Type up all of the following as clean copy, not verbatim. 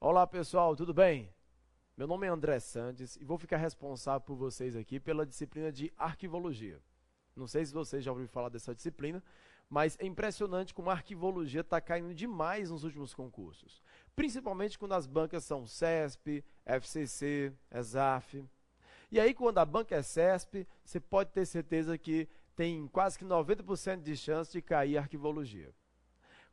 Olá pessoal, tudo bem? Meu nome é André Santos e vou ficar responsável por vocês aqui pela disciplina de arquivologia. Não sei se vocês já ouviram falar dessa disciplina, mas é impressionante como a arquivologia está caindo demais nos últimos concursos. Principalmente quando as bancas são CESP, FCC, ESAF. E aí quando a banca é CESP, você pode ter certeza que tem quase que 90% de chance de cair a arquivologia.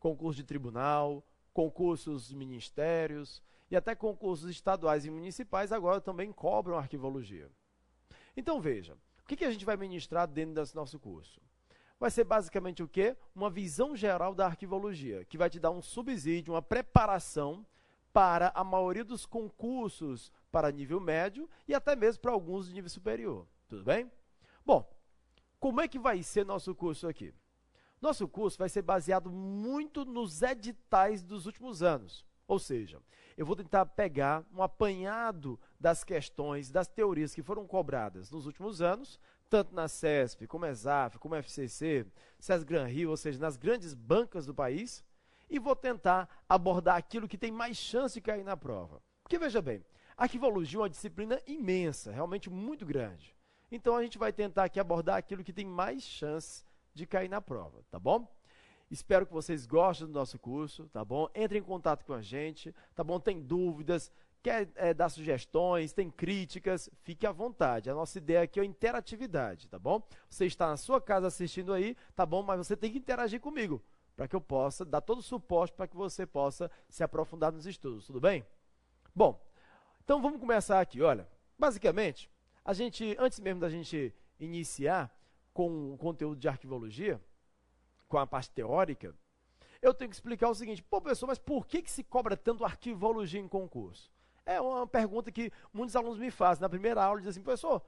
Concurso de tribunal, concursos de ministérios e até concursos estaduais e municipais agora também cobram arquivologia. Então veja, o que a gente vai ministrar dentro desse nosso curso? Vai ser basicamente o quê? Uma visão geral da arquivologia, que vai te dar um subsídio, uma preparação para a maioria dos concursos para nível médio e até mesmo para alguns de nível superior. Tudo bem? Bom, como é que vai ser nosso curso aqui? Nosso curso vai ser baseado muito nos editais dos últimos anos. Ou seja, eu vou tentar pegar um apanhado das questões, das teorias que foram cobradas nos últimos anos, tanto na CESP, como ESAF, como FCC, SESGRAN Rio, ou seja, nas grandes bancas do país, e vou tentar abordar aquilo que tem mais chance de cair na prova. Porque, veja bem, a arquivologia é uma disciplina imensa, realmente muito grande. Então, a gente vai tentar aqui abordar aquilo que tem mais chance de cair na prova, tá bom? Espero que vocês gostem do nosso curso, tá bom? Entre em contato com a gente, tá bom? Tem dúvidas, quer dar sugestões, tem críticas, fique à vontade. A nossa ideia aqui é a interatividade, tá bom? Você está na sua casa assistindo aí, tá bom? Mas você tem que interagir comigo, para que eu possa dar todo o suporte para que você possa se aprofundar nos estudos, tudo bem? Bom, então vamos começar aqui, olha. Basicamente, antes mesmo da gente iniciar com o conteúdo de arquivologia, com a parte teórica, eu tenho que explicar o seguinte: pô, professor, mas por que se cobra tanto arquivologia em concurso? É uma pergunta que muitos alunos me fazem. Na primeira aula, dizem assim: professor,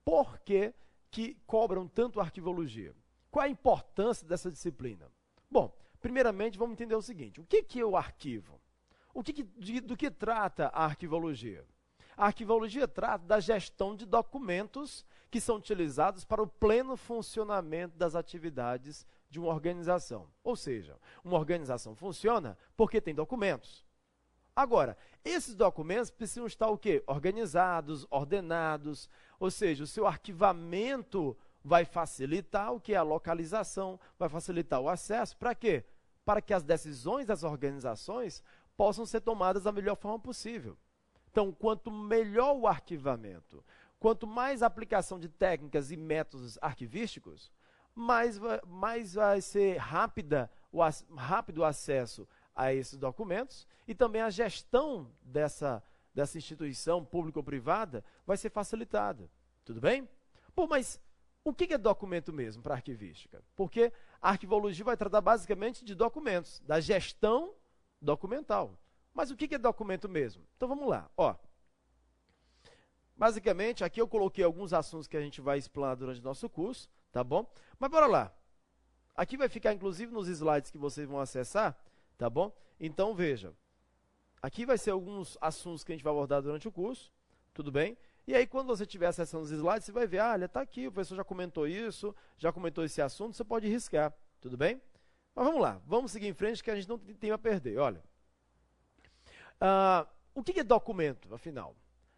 por que cobram tanto arquivologia? Qual a importância dessa disciplina? Bom, primeiramente, vamos entender o seguinte: o que é o arquivo? Do que trata a arquivologia? A arquivologia trata da gestão de documentos que são utilizados para o pleno funcionamento das atividades de uma organização. Ou seja, uma organização funciona porque tem documentos. Agora, esses documentos precisam estar o quê? Organizados, ordenados, ou seja, o seu arquivamento vai facilitar o que é a localização, vai facilitar o acesso. Para quê? Para que as decisões das organizações possam ser tomadas da melhor forma possível. Então, quanto melhor o arquivamento, quanto mais aplicação de técnicas e métodos arquivísticos, mais vai ser rápido o acesso a esses documentos e também a gestão dessa instituição pública ou privada vai ser facilitada. Tudo bem? Bom, mas o que é documento mesmo para a arquivística? Porque a arquivologia vai tratar basicamente de documentos, da gestão documental. Mas o que é documento mesmo? Então vamos lá. Ó, basicamente, aqui eu coloquei alguns assuntos que a gente vai explanar durante o nosso curso, tá bom? Mas bora lá. Aqui vai ficar, inclusive, nos slides que vocês vão acessar, tá bom? Então, veja. Aqui vai ser alguns assuntos que a gente vai abordar durante o curso, tudo bem? E aí, quando você estiver acessando os slides, você vai ver, olha, tá aqui, o professor já comentou isso, já comentou esse assunto, você pode riscar, tudo bem? Mas vamos lá, vamos seguir em frente que a gente não tem tempo a perder, olha. O que é documento, afinal?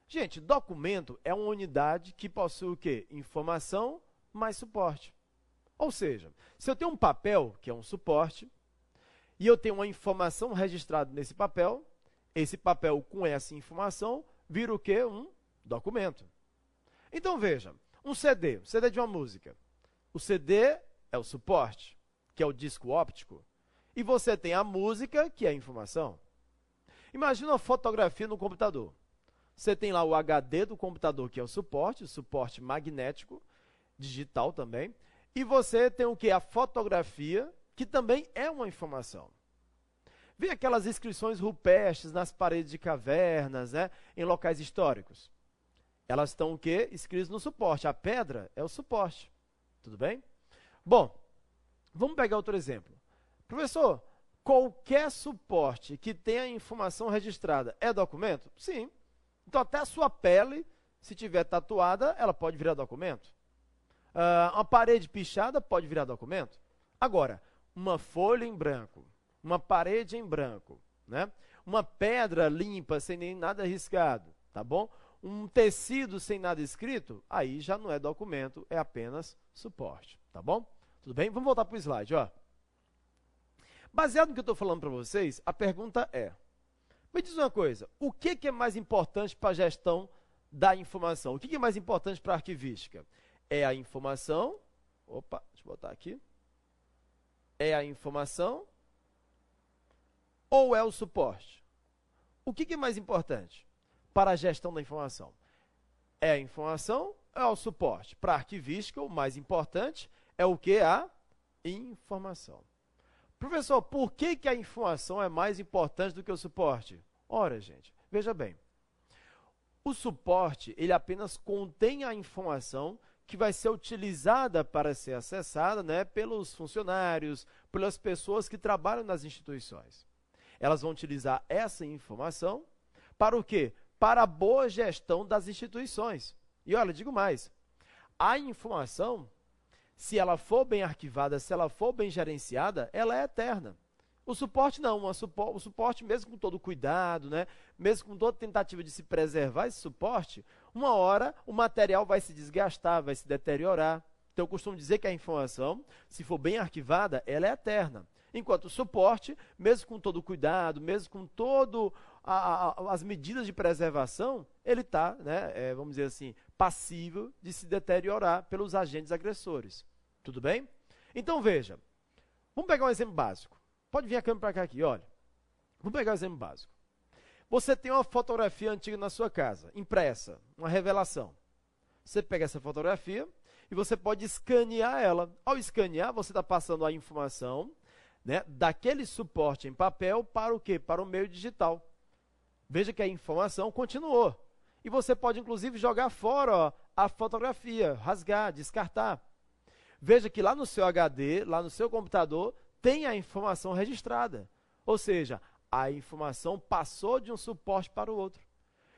Gente, documento é uma unidade que possui o quê? Informação mais suporte. Ou seja, se eu tenho um papel, que é um suporte, e eu tenho uma informação registrada nesse papel, esse papel com essa informação vira o quê? Um documento. Então veja, um CD de uma música. O CD é o suporte, que é o disco óptico, e você tem a música, que é a informação. Imagina uma fotografia no computador. Você tem lá o HD do computador, que é o suporte magnético, digital também. E você tem o que? A fotografia, que também é uma informação. Vê aquelas inscrições rupestres nas paredes de cavernas, né, em locais históricos. Elas estão o quê? Escritas no suporte. A pedra é o suporte. Tudo bem? Bom, vamos pegar outro exemplo. Professor, qualquer suporte que tenha informação registrada é documento? Sim. Então, até a sua pele, se tiver tatuada, ela pode virar documento. Uma parede pichada pode virar documento. Agora, uma folha em branco, uma parede em branco, né? Uma pedra limpa, sem nem nada riscado, tá bom? Um tecido sem nada escrito, aí já não é documento, é apenas suporte, tá bom? Tudo bem? Vamos voltar para o slide, ó. Baseado no que eu estou falando para vocês, a pergunta é, me diz uma coisa, o que é mais importante para a gestão da informação? O que é mais importante para a arquivística? É a informação, opa, deixa eu botar aqui, é a informação ou é o suporte? O que é mais importante para a gestão da informação? É a informação ou é o suporte? Para a arquivística, o mais importante é o que? A informação. Professor, por que a informação é mais importante do que o suporte? Ora, gente, veja bem. O suporte, ele apenas contém a informação que vai ser utilizada para ser acessada, né, pelos funcionários, pelas pessoas que trabalham nas instituições. Elas vão utilizar essa informação para o quê? Para a boa gestão das instituições. E olha, digo mais, a informação, se ela for bem arquivada, se ela for bem gerenciada, ela é eterna. O suporte não, o suporte mesmo com todo cuidado, né, mesmo com toda tentativa de se preservar esse suporte, uma hora o material vai se desgastar, vai se deteriorar. Então eu costumo dizer que a informação, se for bem arquivada, ela é eterna. Enquanto o suporte, mesmo com todo cuidado, mesmo com todas as medidas de preservação, ele está, né, vamos dizer assim, passível de se deteriorar pelos agentes agressores. Tudo bem? Então veja, vamos pegar um exemplo básico. Pode vir a câmera para cá aqui, olha. Vamos pegar um exemplo básico. Você tem uma fotografia antiga na sua casa, impressa, uma revelação. Você pega essa fotografia e você pode escanear ela. Ao escanear, você está passando a informação, né, daquele suporte em papel para o quê? Para o meio digital. Veja que a informação continuou. E você pode, inclusive, jogar fora, ó, a fotografia, rasgar, descartar. Veja que lá no seu HD, lá no seu computador, tem a informação registrada. Ou seja, a informação passou de um suporte para o outro.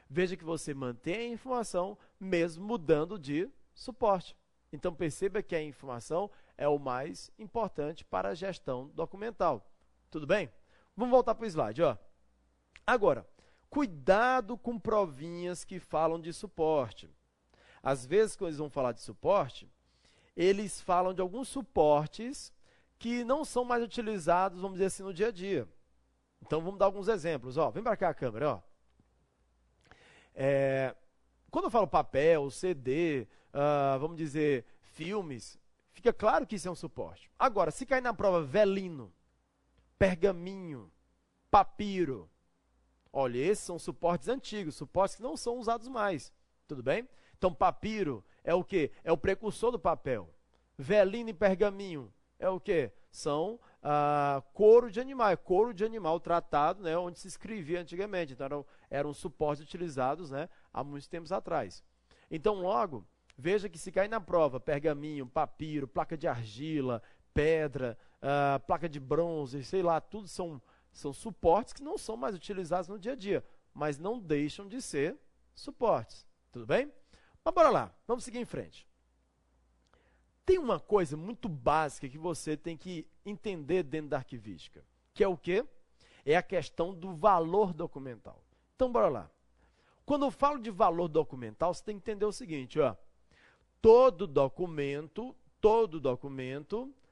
Veja que você mantém a informação mesmo mudando de suporte. Então perceba que a informação é o mais importante para a gestão documental. Tudo bem? Vamos voltar para o slide, ó. Agora, cuidado com provinhas que falam de suporte. Às vezes, quando eles vão falar de suporte, eles falam de alguns suportes que não são mais utilizados, vamos dizer assim, no dia a dia. Então, vamos dar alguns exemplos. Ó, vem para cá a câmera. Ó. Quando eu falo papel, CD, vamos dizer, filmes, fica claro que isso é um suporte. Agora, se cair na prova velino, pergaminho, papiro, olha, esses são suportes antigos, suportes que não são usados mais. Tudo bem? Então, papiro é o quê? É o precursor do papel. Velino e pergaminho é o quê? São couro de animal tratado, né, onde se escrevia antigamente. Então, eram suportes utilizados, né, há muitos tempos atrás. Então, logo, veja que se cair na prova pergaminho, papiro, placa de argila, pedra, placa de bronze, sei lá, tudo são suportes que não são mais utilizados no dia a dia, mas não deixam de ser suportes. Tudo bem? Mas bora lá, vamos seguir em frente. Tem uma coisa muito básica que você tem que entender dentro da arquivística, que é o quê? É a questão do valor documental. Então, bora lá. Quando eu falo de valor documental, você tem que entender o seguinte, ó. Todo documento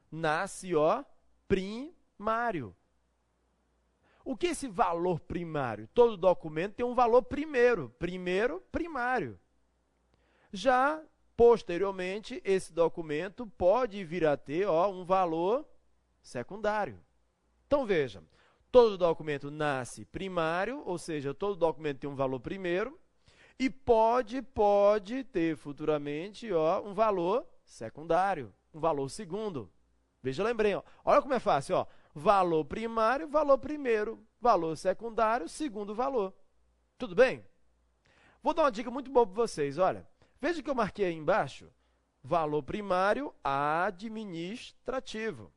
nasce, ó, primário. O que é esse valor primário? Todo documento tem um valor primário. Já posteriormente, esse documento pode vir a ter, ó, um valor secundário. Então, veja, todo documento nasce primário, ou seja, todo documento tem um valor primeiro, e pode ter futuramente, ó, um valor secundário, um valor segundo. Veja, lembrei, ó, olha como é fácil, ó, valor primário, valor primeiro, valor secundário, segundo valor. Tudo bem? Vou dar uma dica muito boa para vocês, olha. Veja que eu marquei aí embaixo, valor primário administrativo.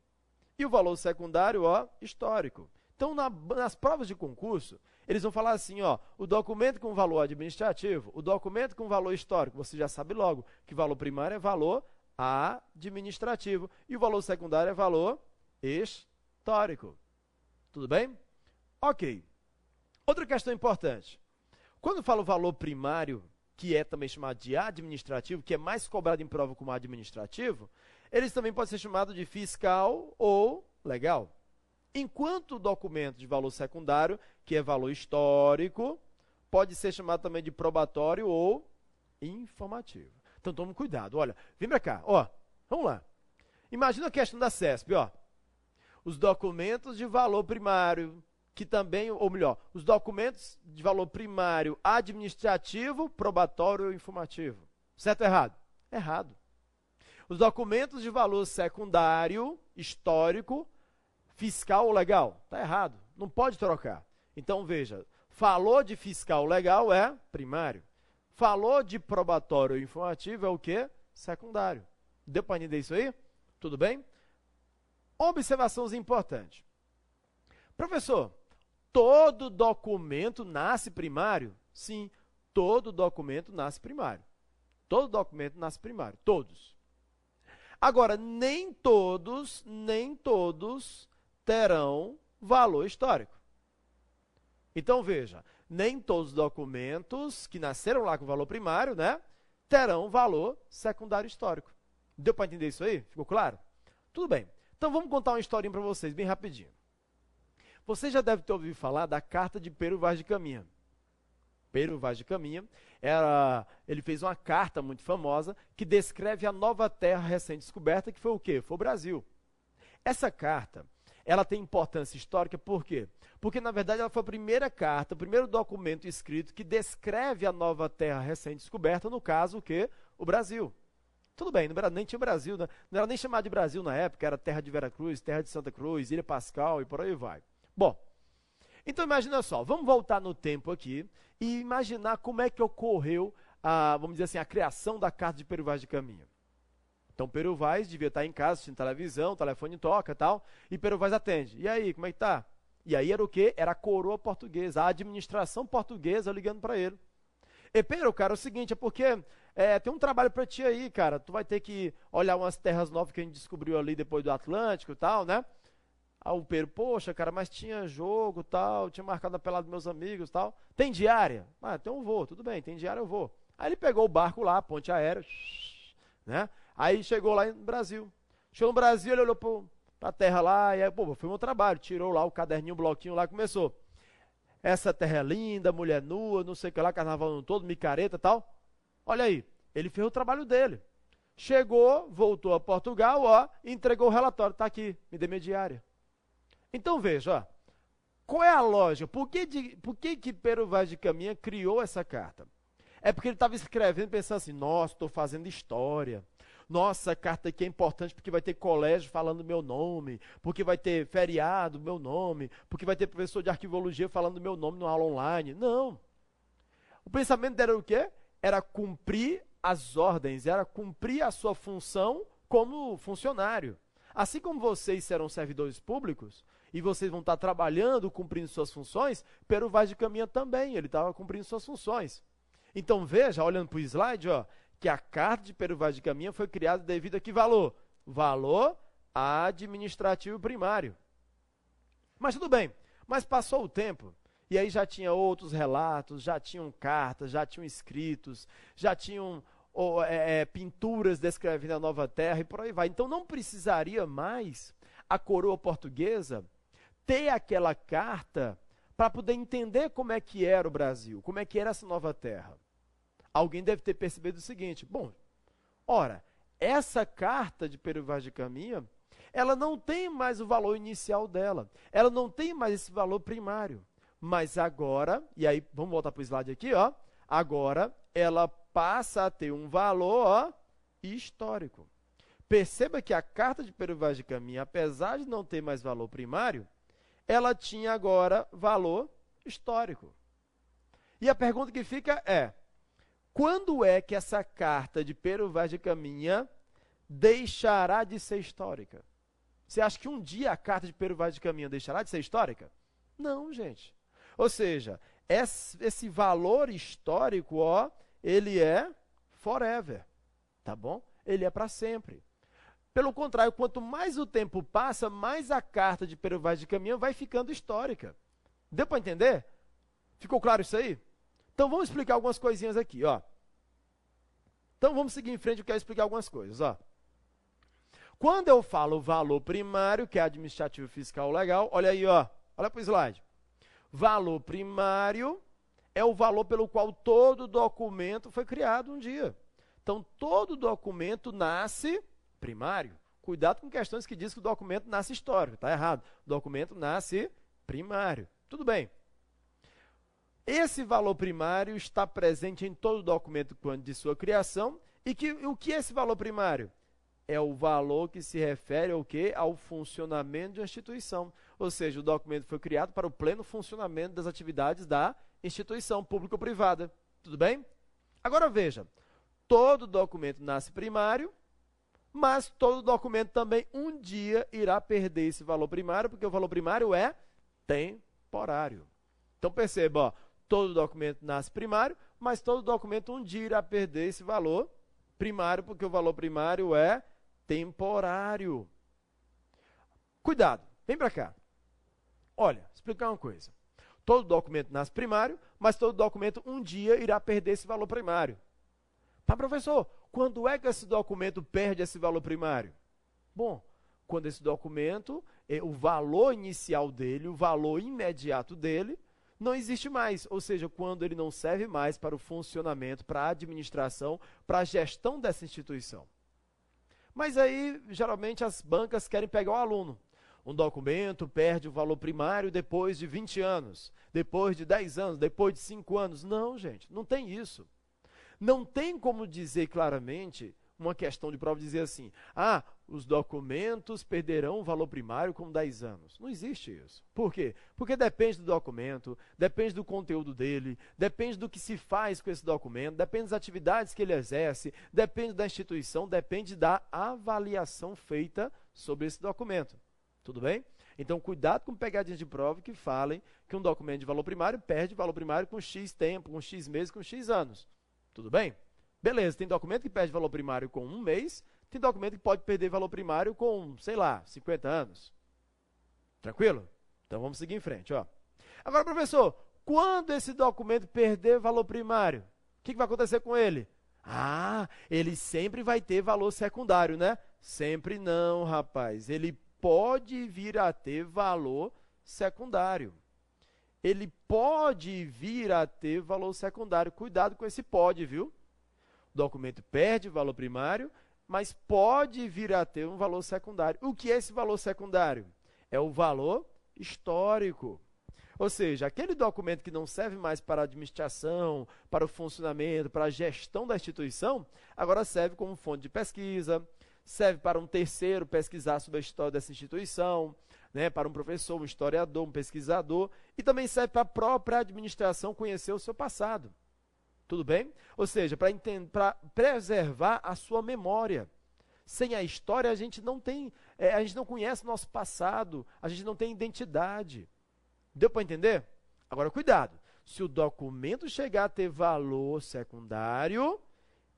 E o valor secundário, ó, histórico. Então, nas provas de concurso, eles vão falar assim, ó, o documento com valor administrativo, o documento com valor histórico, você já sabe logo que valor primário é valor administrativo e o valor secundário é valor histórico. Tudo bem? Ok. Outra questão importante. Quando eu falo valor primário, que é também chamado de administrativo, que é mais cobrado em prova como administrativo, eles também podem ser chamados de fiscal ou legal. Enquanto o documento de valor secundário, que é valor histórico, pode ser chamado também de probatório ou informativo. Então tome cuidado. Olha, vem para cá. Ó, vamos lá. Imagina a questão da CESP. Ó. Os documentos de valor primário, que também, ou melhor, os documentos de valor primário administrativo, probatório ou informativo. Certo ou errado? Errado. Os documentos de valor secundário, histórico, fiscal ou legal? Está errado. Não pode trocar. Então, veja, falou de fiscal legal é primário. Falou de probatório ou informativo é o quê? Secundário. Deu para entender isso aí? Tudo bem? Observações importantes. Professor, todo documento nasce primário? Sim, todo documento nasce primário. Todo documento nasce primário. Todos. Agora, nem todos terão valor histórico. Então, veja, nem todos os documentos que nasceram lá com valor primário, né, terão valor secundário histórico. Deu para entender isso aí? Ficou claro? Tudo bem. Então, vamos contar uma historinha para vocês, bem rapidinho. Você já deve ter ouvido falar da carta de Pero Vaz de Caminha. Pero Vaz de Caminha, ele fez uma carta muito famosa que descreve a nova terra recém-descoberta, que foi o quê? Foi o Brasil. Essa carta, ela tem importância histórica por quê? Porque, na verdade, ela foi a primeira carta, o primeiro documento escrito que descreve a nova terra recém-descoberta, no caso, o quê? O Brasil. Tudo bem, nem tinha Brasil, né? Não era nem chamado de Brasil na época, era terra de Veracruz, terra de Santa Cruz, Ilha Pascal e por aí vai. Bom, então imagina só, vamos voltar no tempo aqui e imaginar como é que ocorreu, vamos dizer assim, a criação da carta de Pero Vaz de Caminha. Então, Pero Vaz devia estar em casa, assistindo televisão, o telefone toca e tal, e Pero Vaz atende. E aí, como é que tá? E aí era o quê? Era a coroa portuguesa, a administração portuguesa ligando para ele. E Pero, cara, é o seguinte, é porque tem um trabalho para ti aí, cara, tu vai ter que olhar umas terras novas que a gente descobriu ali depois do Atlântico e tal, né? Aí o Pero, poxa, cara, mas tinha jogo tal, tinha marcado a pelada dos meus amigos tal. Tem diária? Ah, então eu vou, tudo bem, tem diária, eu vou. Aí ele pegou o barco lá, ponte aérea, né? Aí chegou lá no Brasil. Chegou no Brasil, ele olhou pra terra lá, e aí, pô, foi meu trabalho, tirou lá o caderninho, o bloquinho lá, começou. Essa terra é linda, mulher nua, não sei o que lá, carnaval no todo, micareta e tal. Olha aí, ele fez o trabalho dele. Chegou, voltou a Portugal, ó, entregou o relatório, tá aqui, me dê minha diária. Então veja, ó, qual é a lógica? Por que Pero Vaz de Caminha criou essa carta? É porque ele estava escrevendo pensando assim, nossa, estou fazendo história. Nossa, a carta aqui é importante porque vai ter colégio falando meu nome, porque vai ter feriado, meu nome, porque vai ter professor de arquivologia falando meu nome numa aula online. Não. O pensamento dele era o quê? Era cumprir as ordens, era cumprir a sua função como funcionário. Assim como vocês serão servidores públicos, e vocês vão estar trabalhando, cumprindo suas funções, Pero Vaz de Caminha também, ele estava cumprindo suas funções. Então veja, olhando para o slide, ó, que a carta de Pero Vaz de Caminha foi criada devido a que valor? Valor administrativo primário. Mas tudo bem, mas passou o tempo, e aí já tinha outros relatos, já tinham cartas, já tinham escritos, já tinham pinturas descrevendo a nova terra e por aí vai. Então não precisaria mais a coroa portuguesa ter aquela carta para poder entender como é que era o Brasil, como é que era essa nova terra. Alguém deve ter percebido o seguinte, bom, ora, essa carta de Pero Vaz de Caminha, ela não tem mais o valor inicial dela, ela não tem mais esse valor primário, mas agora, e aí vamos voltar para o slide aqui, ó, agora ela passa a ter um valor, ó, histórico. Perceba que a carta de Pero Vaz de Caminha, apesar de não ter mais valor primário, ela tinha agora valor histórico. E a pergunta que fica é, quando é que essa carta de Pero Vaz de Caminha deixará de ser histórica? Você acha que um dia a carta de Pero Vaz de Caminha deixará de ser histórica? Não, gente. Ou seja, esse valor histórico, ó, ele é forever, tá bom? Ele é para sempre. Pelo contrário, quanto mais o tempo passa, mais a carta de Pero Vaz de Caminha vai ficando histórica. Deu para entender? Ficou claro isso aí? Então vamos explicar algumas coisinhas aqui, ó. Então vamos seguir em frente, eu quero explicar algumas coisas, ó. Quando eu falo valor primário, que é administrativo fiscal legal, olha aí, ó. Olha para o slide. Valor primário é o valor pelo qual todo documento foi criado um dia. Então, todo documento nasce primário. Cuidado com questões que dizem que o documento nasce histórico. Está errado. O documento nasce primário. Tudo bem. Esse valor primário está presente em todo documento quando de sua criação. E o que é esse valor primário? É o valor que se refere ao quê? Ao funcionamento de uma instituição. Ou seja, o documento foi criado para o pleno funcionamento das atividades da instituição público-privada. Tudo bem? Agora veja, todo documento nasce primário, mas todo documento também um dia irá perder esse valor primário, porque o valor primário é temporário. Então perceba, ó, todo documento nasce primário, mas todo documento um dia irá perder esse valor primário, porque o valor primário é temporário. Cuidado, vem para cá. Olha, explicar uma coisa. Todo documento nasce primário, mas todo documento um dia irá perder esse valor primário. Tá, professor? Quando é que esse documento perde esse valor primário? Bom, quando esse documento, o valor inicial dele, o valor imediato dele, não existe mais. Ou seja, quando ele não serve mais para o funcionamento, para a administração, para a gestão dessa instituição. Mas aí, geralmente, as bancas querem pegar o aluno. Um documento perde o valor primário depois de 20 anos, depois de 10 anos, depois de 5 anos. Não, gente, não tem isso. Não tem como dizer claramente, uma questão de prova, dizer assim, os documentos perderão o valor primário com 10 anos. Não existe isso. Por quê? Porque depende do documento, depende do conteúdo dele, depende do que se faz com esse documento, depende das atividades que ele exerce, depende da instituição, depende da avaliação feita sobre esse documento. Tudo bem? Então, cuidado com pegadinhas de prova que falem que um documento de valor primário perde valor primário com X tempo, com X meses, com X anos. Tudo bem? Beleza, tem documento que perde valor primário com 1 mês, tem documento que pode perder valor primário com, sei lá, 50 anos. Tranquilo? Então, vamos seguir em frente, ó. Agora, professor, quando esse documento perder valor primário, o que vai acontecer com ele? Ele sempre vai ter valor secundário, né? Sempre não, rapaz. Ele pode vir a ter valor secundário. Ele pode vir a ter valor secundário. Cuidado com esse pode, viu? O documento perde valor primário, mas pode vir a ter um valor secundário. O que é esse valor secundário? É o valor histórico. Ou seja, aquele documento que não serve mais para a administração, para o funcionamento, para a gestão da instituição, agora serve como fonte de pesquisa, serve para um terceiro pesquisar sobre a história dessa instituição, né, para um professor, um historiador, um pesquisador, e também serve para a própria administração conhecer o seu passado. Tudo bem? Ou seja, para preservar a sua memória. Sem a história, a gente não conhece o nosso passado, a gente não tem identidade. Deu para entender? Agora, cuidado. Se o documento chegar a ter valor secundário,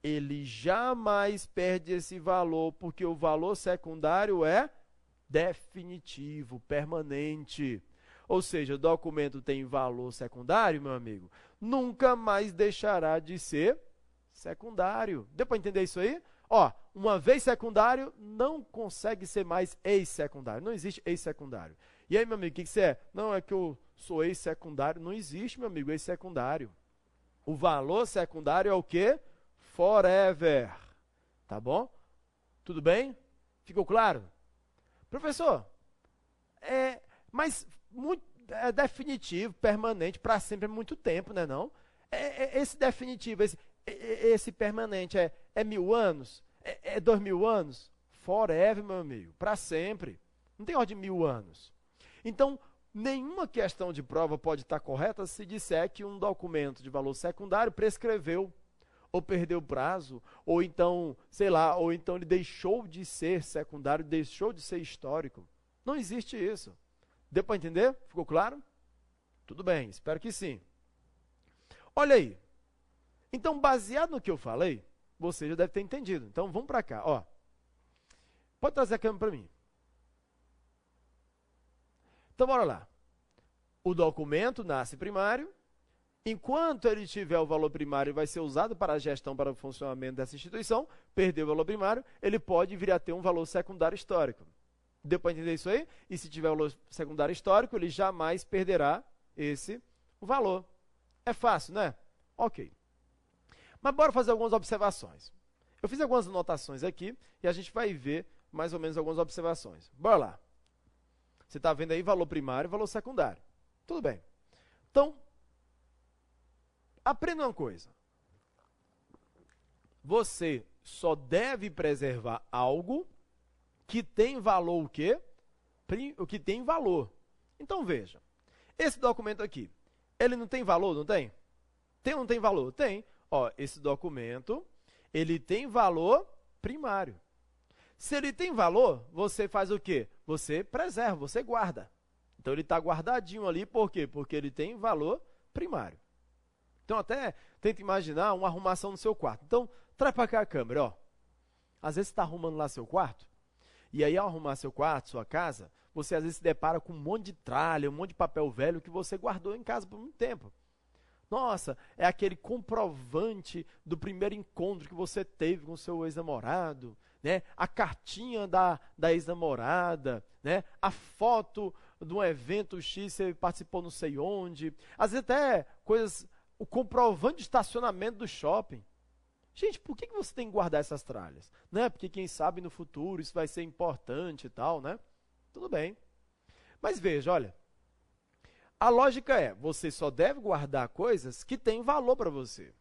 ele jamais perde esse valor, porque o valor secundário é definitivo, permanente. Ou seja, o documento tem valor secundário, meu amigo, nunca mais deixará de ser secundário. Deu para entender isso aí? Ó, uma vez secundário, não consegue ser mais ex-secundário. Não existe ex-secundário. E aí, meu amigo, o que você é? Não, é que eu sou ex-secundário. Não existe, meu amigo, ex-secundário. O valor secundário é o quê? Forever. Tá bom? Tudo bem? Ficou claro? Professor, mas é definitivo, permanente, para sempre é muito tempo, né não? Esse definitivo, esse permanente é 1000 anos? É 2000 anos? Forever, meu amigo, para sempre. Não tem ordem de 1000 anos. Então, nenhuma questão de prova pode estar correta se disser que um documento de valor secundário prescreveu, ou perdeu o prazo, ou então, sei lá, ou então ele deixou de ser secundário, deixou de ser histórico. Não existe isso. Deu para entender? Ficou claro? Tudo bem, espero que sim. Olha aí. Então, baseado no que eu falei, você já deve ter entendido. Então, vamos para cá, ó. Pode trazer a câmera para mim. Então, bora lá. O documento nasce primário, Enquanto ele tiver o valor primário e vai ser usado para a gestão, para o funcionamento dessa instituição, perdeu o valor primário, ele pode vir a ter um valor secundário histórico. Deu para entender isso aí? E se tiver o valor secundário histórico, ele jamais perderá esse valor. É fácil, né? Ok. Mas bora fazer algumas observações. Eu fiz algumas anotações aqui e a gente vai ver mais ou menos algumas observações. Bora lá. Você está vendo aí valor primário e valor secundário. Tudo bem. Então, aprenda uma coisa. Você só deve preservar algo que tem valor o quê? O que tem valor. Então, veja. Esse documento aqui, ele não tem valor, não tem? Tem ou não tem valor? Tem. Ó, esse documento, ele tem valor primário. Se ele tem valor, você faz o quê? Você preserva, você guarda. Então, ele está guardadinho ali, por quê? Porque ele tem valor primário. Então, até tenta imaginar uma arrumação no seu quarto. Então, traz para cá a câmera, ó. Às vezes você está arrumando lá seu quarto, e aí ao arrumar seu quarto, sua casa, você às vezes se depara com um monte de tralha, um monte de papel velho que você guardou em casa por muito tempo. Nossa, é aquele comprovante do primeiro encontro que você teve com o seu ex-namorado, né? A cartinha da ex-namorada, né? A foto de um evento X, você participou não sei onde. Às vezes até coisas, o comprovante de estacionamento do shopping. Gente, por que você tem que guardar essas tralhas? Né? Porque quem sabe no futuro isso vai ser importante e tal, né? Tudo bem. Mas veja, olha, a lógica é, você só deve guardar coisas que têm valor para você.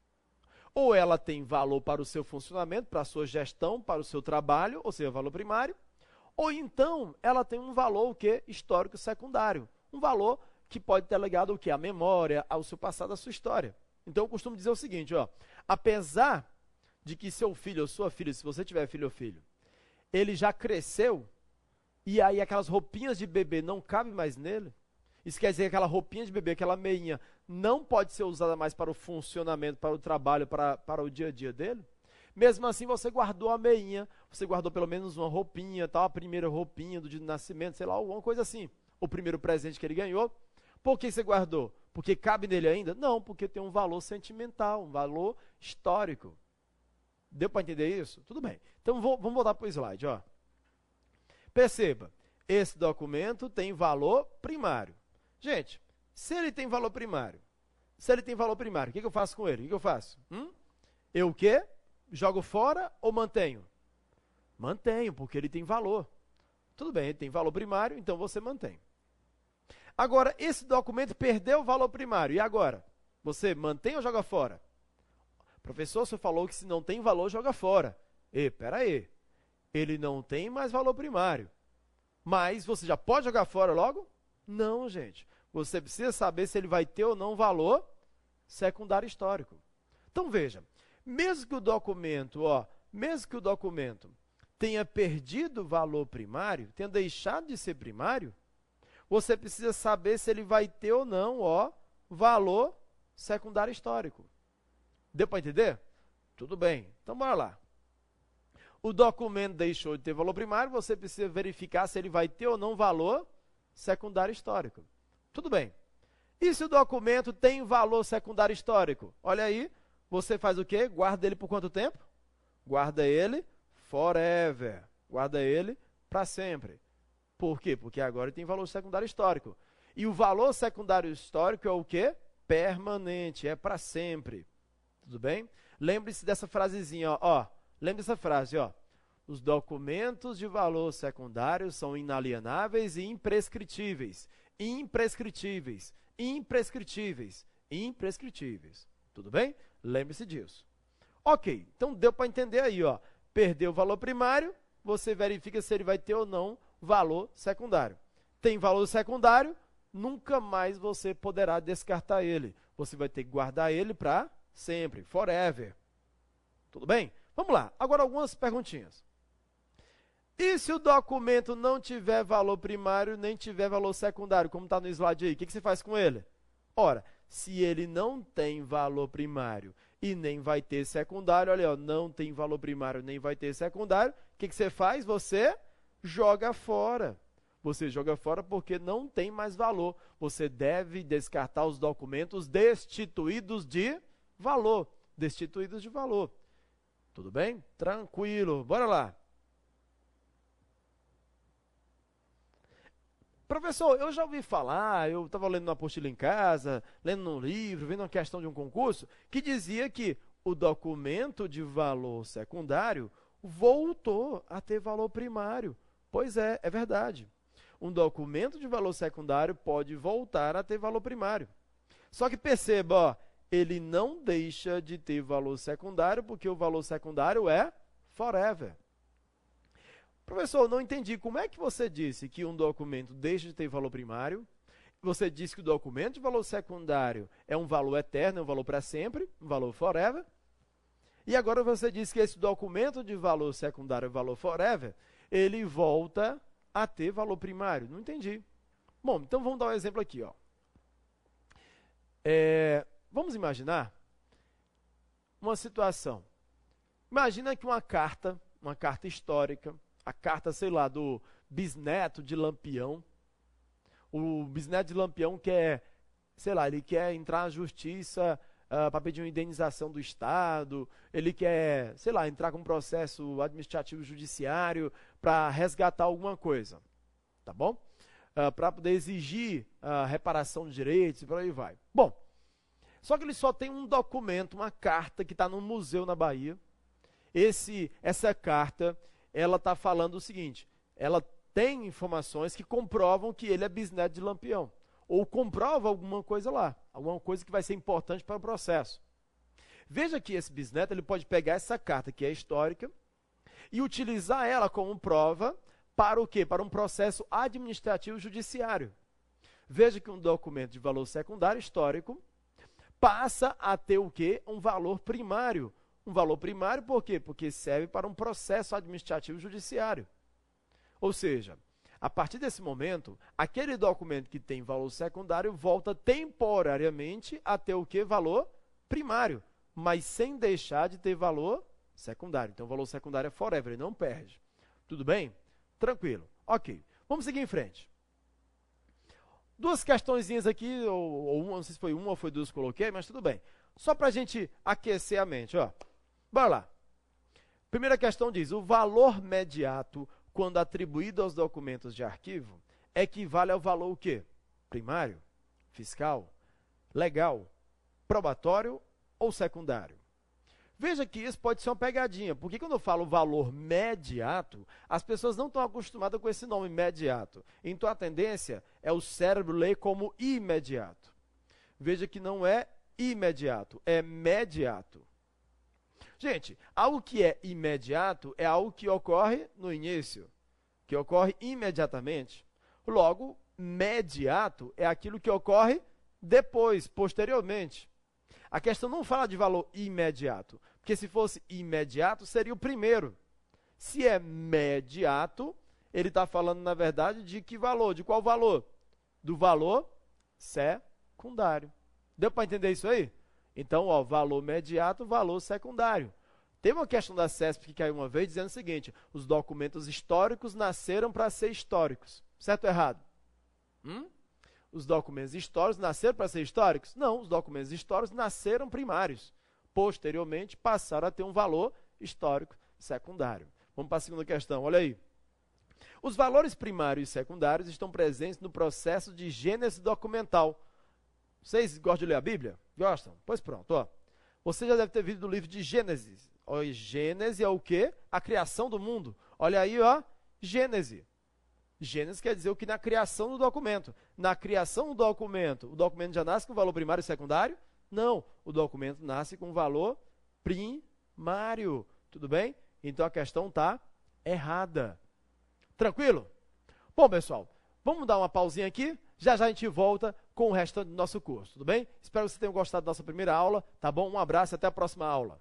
Ou ela tem valor para o seu funcionamento, para a sua gestão, para o seu trabalho, ou seja, valor primário, ou então ela tem um valor o quê? Histórico secundário. Um valor que pode ter ligado o quê? À memória, ao seu passado, à sua história. Então eu costumo dizer o seguinte, ó, apesar de que seu filho ou sua filha, se você tiver filho ou filho, ele já cresceu, e aí aquelas roupinhas de bebê não cabem mais nele, isso quer dizer que aquela roupinha de bebê, aquela meinha, não pode ser usada mais para o funcionamento, para o trabalho, para o dia a dia dele. Mesmo assim, você guardou a meinha, você guardou pelo menos uma roupinha, tal, a primeira roupinha do dia de nascimento, sei lá, alguma coisa assim. O primeiro presente que ele ganhou. Por que você guardou? Porque cabe nele ainda? Não, porque tem um valor sentimental, um valor histórico. Deu para entender isso? Tudo bem. Então, vamos voltar para o slide, ó. Perceba, esse documento tem valor primário. Gente, se ele tem valor primário, o que eu faço com ele? O que eu faço? Eu o quê? Jogo fora ou mantenho? Mantenho, porque ele tem valor. Tudo bem, ele tem valor primário, então você mantém. Agora, esse documento perdeu o valor primário, e agora? Você mantém ou joga fora? Professor, você falou que se não tem valor, joga fora. Peraí, ele não tem mais valor primário. Mas você já pode jogar fora logo? Não, gente. Você precisa saber se ele vai ter ou não valor secundário histórico. Então, veja, mesmo que o documento tenha perdido o valor primário, tenha deixado de ser primário, você precisa saber se ele vai ter ou não, valor secundário histórico. Deu para entender? Tudo bem. Então, bora lá. O documento deixou de ter valor primário, você precisa verificar se ele vai ter ou não valor secundário histórico. Tudo bem. E se o documento tem valor secundário histórico? Olha aí, você faz o quê? Guarda ele por quanto tempo? Guarda ele forever. Guarda ele para sempre. Por quê? Porque agora ele tem valor secundário histórico. E o valor secundário histórico é o quê? Permanente, é para sempre. Tudo bem? Lembre-se dessa frasezinha, ó. Lembre dessa frase, ó. Os documentos de valor secundário são inalienáveis e imprescritíveis. Imprescritíveis. Imprescritíveis. Imprescritíveis. Tudo bem? Lembre-se disso. Ok, então deu para entender aí, ó. Perdeu o valor primário, você verifica se ele vai ter ou não valor secundário. Tem valor secundário, nunca mais você poderá descartar ele. Você vai ter que guardar ele para sempre, forever. Tudo bem? Vamos lá, agora algumas perguntinhas. E se o documento não tiver valor primário, nem tiver valor secundário, como está no slide aí, o que você faz com ele? Ora, se ele não tem valor primário e nem vai ter secundário, olha, ó, não tem valor primário, nem vai ter secundário, o que você faz? Você joga fora. Você joga fora porque não tem mais valor. Você deve descartar os documentos destituídos de valor. Destituídos de valor. Tudo bem? Tranquilo. Bora lá. Professor, eu já ouvi falar, eu estava lendo uma apostila em casa, lendo um livro, vendo uma questão de um concurso, que dizia que o documento de valor secundário voltou a ter valor primário. Pois é, é verdade. Um documento de valor secundário pode voltar a ter valor primário. Só que perceba, ó, ele não deixa de ter valor secundário, porque o valor secundário é forever. Professor, não entendi. Como é que você disse que um documento deixa de ter valor primário? Você disse que o documento de valor secundário é um valor eterno, é um valor para sempre, um valor forever. E agora você disse que esse documento de valor secundário, valor forever, ele volta a ter valor primário. Não entendi. Bom, então vamos dar um exemplo aqui, ó. Vamos imaginar uma situação. Imagina que uma carta histórica, a carta, sei lá, do bisneto de Lampião. O bisneto de Lampião quer, sei lá, ele quer entrar na justiça para pedir uma indenização do Estado, ele quer, sei lá, entrar com um processo administrativo judiciário para resgatar alguma coisa, tá bom? Para poder exigir reparação de direitos e por aí vai. Bom, só que ele só tem um documento, uma carta que está no museu na Bahia. Essa carta, ela está falando o seguinte, ela tem informações que comprovam que ele é bisneto de Lampião, ou comprova alguma coisa lá, alguma coisa que vai ser importante para o processo. Veja que esse bisneto, ele pode pegar essa carta que é histórica e utilizar ela como prova para o quê? Para um processo administrativo judiciário. Veja que um documento de valor secundário histórico passa a ter o quê? Um valor primário. Um valor primário por quê? Porque serve para um processo administrativo judiciário. Ou seja, a partir desse momento, aquele documento que tem valor secundário volta temporariamente a ter o quê? Valor primário, mas sem deixar de ter valor secundário. Então, o valor secundário é forever, ele não perde. Tudo bem? Tranquilo. Ok. Vamos seguir em frente. Duas questõezinhas aqui, ou uma, não sei se foi uma ou foi duas que coloquei, mas tudo bem. Só para a gente aquecer a mente, ó. Bora lá. Primeira questão diz, o valor imediato, quando atribuído aos documentos de arquivo, equivale ao valor o quê? Primário, fiscal, legal, probatório ou secundário? Veja que isso pode ser uma pegadinha, porque quando eu falo valor imediato, as pessoas não estão acostumadas com esse nome imediato. Então a tendência é o cérebro ler como imediato. Veja que não é imediato, é mediato. Gente, algo que é imediato é algo que ocorre no início, que ocorre imediatamente. Logo, mediato é aquilo que ocorre depois, posteriormente. A questão não fala de valor imediato, porque se fosse imediato, seria o primeiro. Se é mediato, ele está falando, na verdade, de que valor? De qual valor? Do valor secundário. Deu para entender isso aí? Então, ó, valor imediato, valor secundário. Tem uma questão da CESP que caiu uma vez dizendo o seguinte, os documentos históricos nasceram para ser históricos. Certo ou errado? Os documentos históricos nasceram para ser históricos? Não, os documentos históricos nasceram primários. Posteriormente, passaram a ter um valor histórico secundário. Vamos para a segunda questão, olha aí. Os valores primários e secundários estão presentes no processo de gênese documental. Vocês gostam de ler a Bíblia? Gostam? Pois pronto, ó. Você já deve ter visto o livro de Gênesis. Ó, Gênesis é o quê? A criação do mundo. Olha aí, ó, Gênesis. Gênesis quer dizer o que na criação do documento. Na criação do documento, o documento já nasce com valor primário e secundário? Não, o documento nasce com valor primário. Tudo bem? Então a questão está errada. Tranquilo? Bom, pessoal, vamos dar uma pausinha aqui. Já já a gente volta com o restante do nosso curso, tudo bem? Espero que vocês tenham gostado da nossa primeira aula, tá bom? Um abraço e até a próxima aula.